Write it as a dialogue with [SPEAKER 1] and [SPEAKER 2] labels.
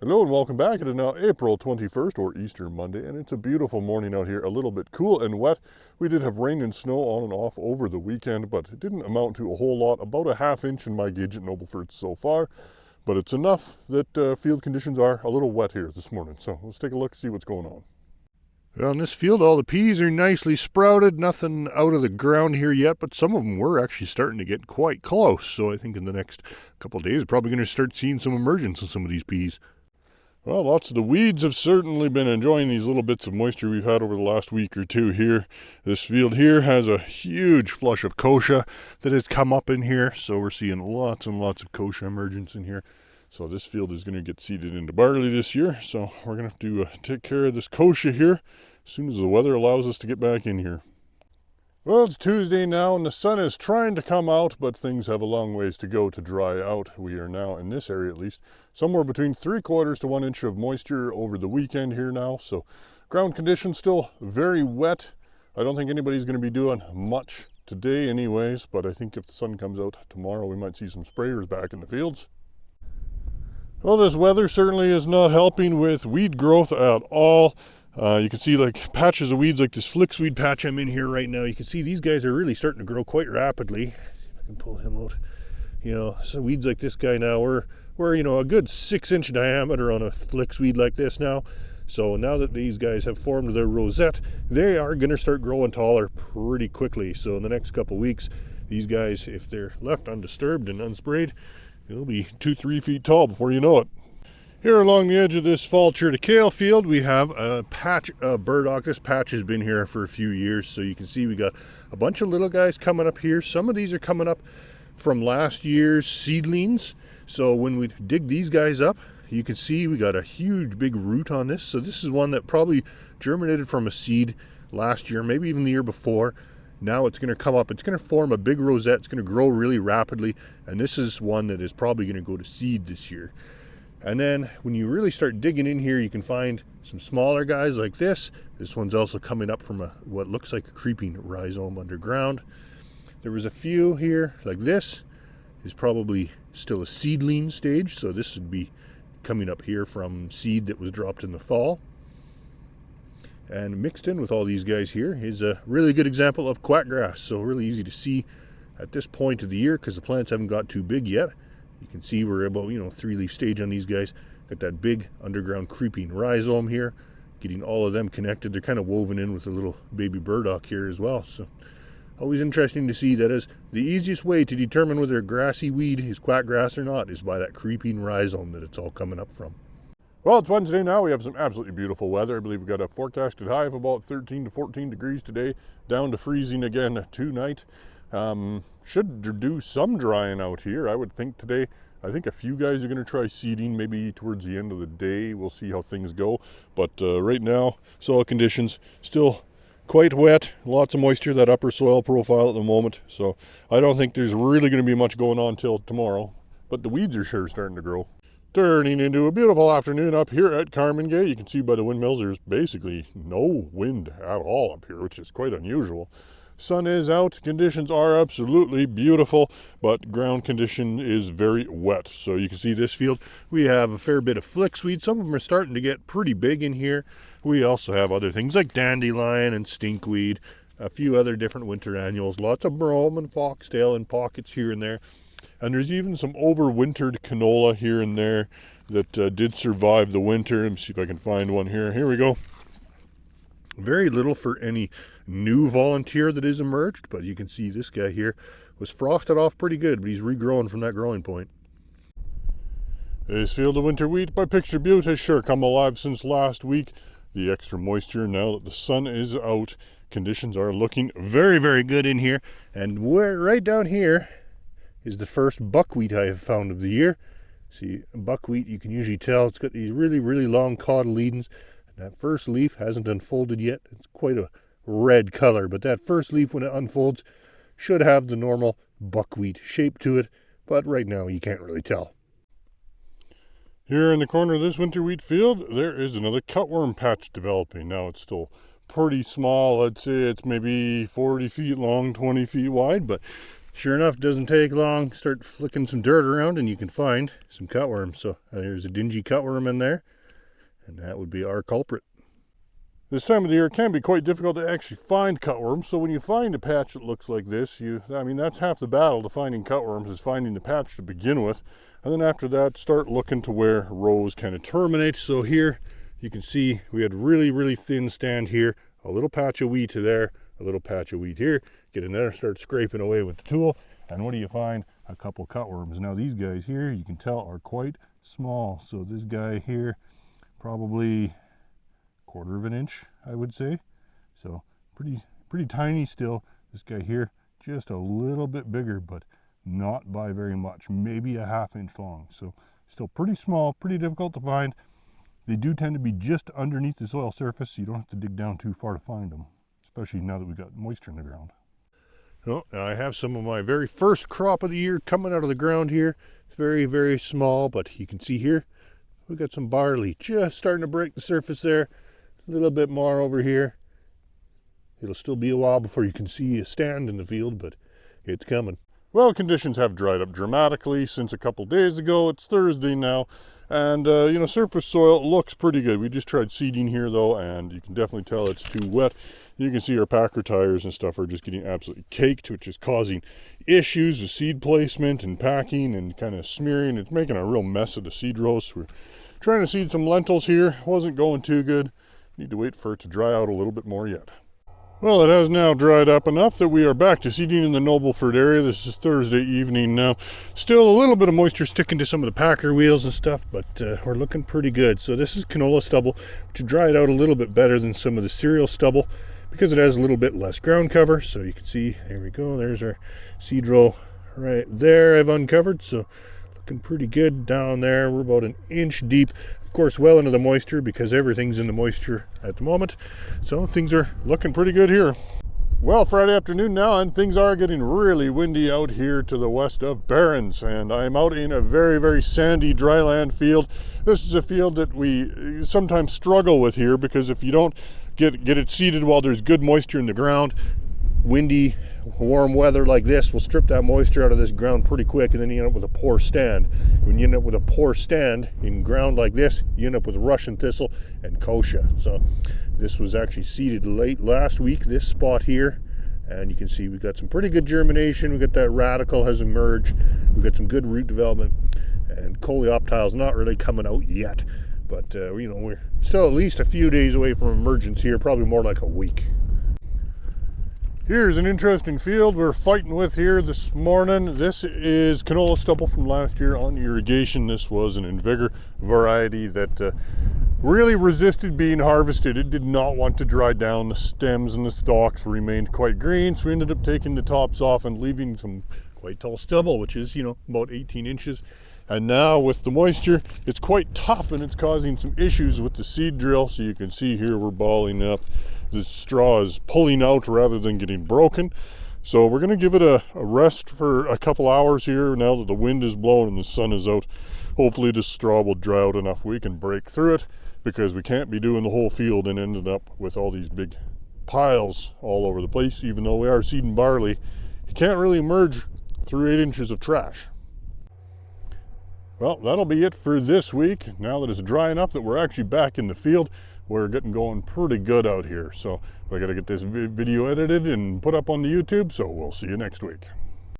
[SPEAKER 1] Hello and welcome back. It is now April 21st, or Easter Monday, and it's a beautiful morning out here, a little bit cool and wet. We did have rain and snow on and off over the weekend, but it didn't amount to a whole lot, about a half inch in my gauge at Nobleford so far. But it's enough that field conditions are a little wet here this morning. So let's take a look and see what's going on. Well, in this field, all the peas are nicely sprouted. Nothing out of the ground here yet, but some of them were actually starting to get quite close. So I think in the next couple of days, we're probably going to start seeing some emergence in some of these peas. Well, lots of the weeds have certainly been enjoying these little bits of moisture we've had over the last week or two here. This field here has a huge flush of kochia that has come up in here, so we're seeing lots and lots of kochia emergence in here. So this field is going to get seeded into barley this year, so we're going to have to take care of this kochia here as soon as the weather allows us to get back in here. Well, it's Tuesday now, and the sun is trying to come out, but things have a long ways to go to dry out. We are now, in this area at least, somewhere between 3/4 to 1 inch of moisture over the weekend here now. So ground conditions still very wet. I don't think anybody's going to be doing much today anyways, but I think if the sun comes out tomorrow, we might see some sprayers back in the fields. Well, this weather certainly is not helping with weed growth at all. You can see like patches of weeds like this flicksweed patch I'm in here right now. You can see these guys are really starting to grow quite rapidly. See if I can pull him out. You know, so weeds like this guy now, we're you know, a good 6-inch diameter on a flicksweed like this now. So now that these guys have formed their rosette, they are going to start growing taller pretty quickly. So in the next couple weeks, these guys, if they're left undisturbed and unsprayed, they'll be 2-3 feet tall before you know it. Here along the edge of this fall triticale field, we have a patch of burdock. This patch has been here for a few years, so you can see we got a bunch of little guys coming up here. Some of these are coming up from last year's seedlings. So when we dig these guys up, you can see we got a huge big root on this. So this is one that probably germinated from a seed last year, maybe even the year before. Now it's going to come up, it's going to form a big rosette, it's going to grow really rapidly, and this is one that is probably going to go to seed this year. And then when you really start digging in here, you can find some smaller guys like this. This one's also coming up from what looks like a creeping rhizome underground. There was a few here like this is probably still a seedling stage, so this would be coming up here from seed that was dropped in the fall. And mixed in with all these guys here is a really good example of quackgrass. So really easy to see at this point of the year because the plants haven't got too big yet. You can see we're about, 3-leaf stage on these guys. Got that big underground creeping rhizome here, getting all of them connected. They're kind of woven in with a little baby burdock here as well. So always interesting to see. That is the easiest way to determine whether a grassy weed is quackgrass or not, is by that creeping rhizome that it's all coming up from. Well, it's Wednesday now. We have some absolutely beautiful weather. I believe we've got a forecasted high of about 13 to 14 degrees today, down to freezing again tonight. Should do some drying out here. I would think today, I think a few guys are going to try seeding maybe towards the end of the day. We'll see how things go. But right now, soil conditions still quite wet, lots of moisture, that upper soil profile at the moment. So I don't think there's really going to be much going on till tomorrow. But the weeds are sure starting to grow. Turning into a beautiful afternoon up here at Carmangay. You can see by the windmills there's basically no wind at all up here, which is quite unusual. Sun is out, conditions are absolutely beautiful, but ground condition is very wet. So you can see this field, we have a fair bit of flicksweed. Some of them are starting to get pretty big in here. We also have other things like dandelion and stinkweed, a few other different winter annuals, lots of brome and foxtail in pockets here and there. And there's even some overwintered canola here and there that did survive the winter. Let me see if I can find one here. Here we go. Very little for any new volunteer that has emerged, but you can see this guy here was frosted off pretty good, but he's regrowing from that growing point. This field of winter wheat by Picture Butte has sure come alive since last week. The extra moisture now that the sun is out, conditions are looking very, very good in here. And right down here is the first buckwheat I have found of the year. See, buckwheat, you can usually tell it's got these really, really long cotyledons. That first leaf hasn't unfolded yet. It's quite a red color, but that first leaf, when it unfolds, should have the normal buckwheat shape to it, but right now you can't really tell. Here in the corner of this winter wheat field, there is another cutworm patch developing. Now it's still pretty small. I'd say it's maybe 40 feet long, 20 feet wide, but Sure enough, it doesn't take long. Start flicking some dirt around and you can find some cutworms. So there's a dingy cutworm in there, and that would be our culprit. This time of the year it can be quite difficult to actually find cutworms. So when you find a patch that looks like this, that's half the battle to finding cutworms, is finding the patch to begin with. And then after that, start looking to where rows kind of terminate. So here you can see we had really, really thin stand here, a little patch of wheat there, a little patch of wheat here. Get in there, start scraping away with the tool, and what do you find? A couple cutworms. Now these guys here, you can tell, are quite small. So this guy here, probably 1/4 of an inch, I would say. So pretty tiny still. This guy here, just a little bit bigger, but not by very much, maybe a 1/2 inch long. So still pretty small, pretty difficult to find. They do tend to be just underneath the soil surface, so you don't have to dig down too far to find them, especially now that we've got moisture in the ground. Well, I have some of my very first crop of the year coming out of the ground here. It's very, very small, but you can see here, we've got some barley just starting to break the surface there. A little bit more over here. It'll still be a while before you can see a stand in the field, but it's coming. Well, conditions have dried up dramatically since a couple days ago. It's Thursday now, and surface soil looks pretty good. We just tried seeding here though, and you can definitely tell it's too wet. You can see our packer tires and stuff are just getting absolutely caked, which is causing issues with seed placement and packing and kind of smearing. It's making a real mess of the seed rows. We're trying to seed some lentils here. Wasn't going too good. Need to wait for it to dry out a little bit more yet. Well, it has now dried up enough that we are back to seeding in the Nobleford area. This is Thursday evening now. Still a little bit of moisture sticking to some of the packer wheels and stuff, but we're looking pretty good. So this is canola stubble, which dried out a little bit better than some of the cereal stubble because it has a little bit less ground cover. So you can see, there we go, there's our seed row right there I've uncovered. So looking pretty good down there. We're about 1 inch deep. Of course, well into the moisture because everything's in the moisture at the moment. So things are looking pretty good here. Well, Friday afternoon now, and things are getting really windy out here to the west of Barrens, and I'm out in a very, very sandy dryland field. This is a field that we sometimes struggle with here because if you don't get it seeded while there's good moisture in the ground, windy, warm weather like this will strip that moisture out of this ground pretty quick, and then you end up with a poor stand. When you end up with a poor stand in ground like this, you end up with Russian thistle and kochia. So this was actually seeded late last week, this spot here, and you can see we've got some pretty good germination. We've got that radical has emerged. We've got some good root development, and coleoptile's not really coming out yet, but we're still at least a few days away from emergence here, probably more like a week. Here's an interesting field we're fighting with here this morning. This is canola stubble from last year on irrigation. This was an Invigor variety that really resisted being harvested. It did not want to dry down. The stems and the stalks remained quite green, so we ended up taking the tops off and leaving some quite tall stubble, which is, about 18 inches. And now with the moisture, it's quite tough and it's causing some issues with the seed drill. So you can see here we're balling up. The straw is pulling out rather than getting broken. So we're going to give it a rest for a couple hours here now that the wind is blowing and the sun is out. Hopefully the straw will dry out enough we can break through it, because we can't be doing the whole field and ended up with all these big piles all over the place. Even though we are seeding barley, you can't really merge through 8 inches of trash. Well, that'll be it for this week. Now that it's dry enough that we're actually back in the field, we're getting going pretty good out here. So I got to get this video edited and put up on the YouTube, so we'll see you next week.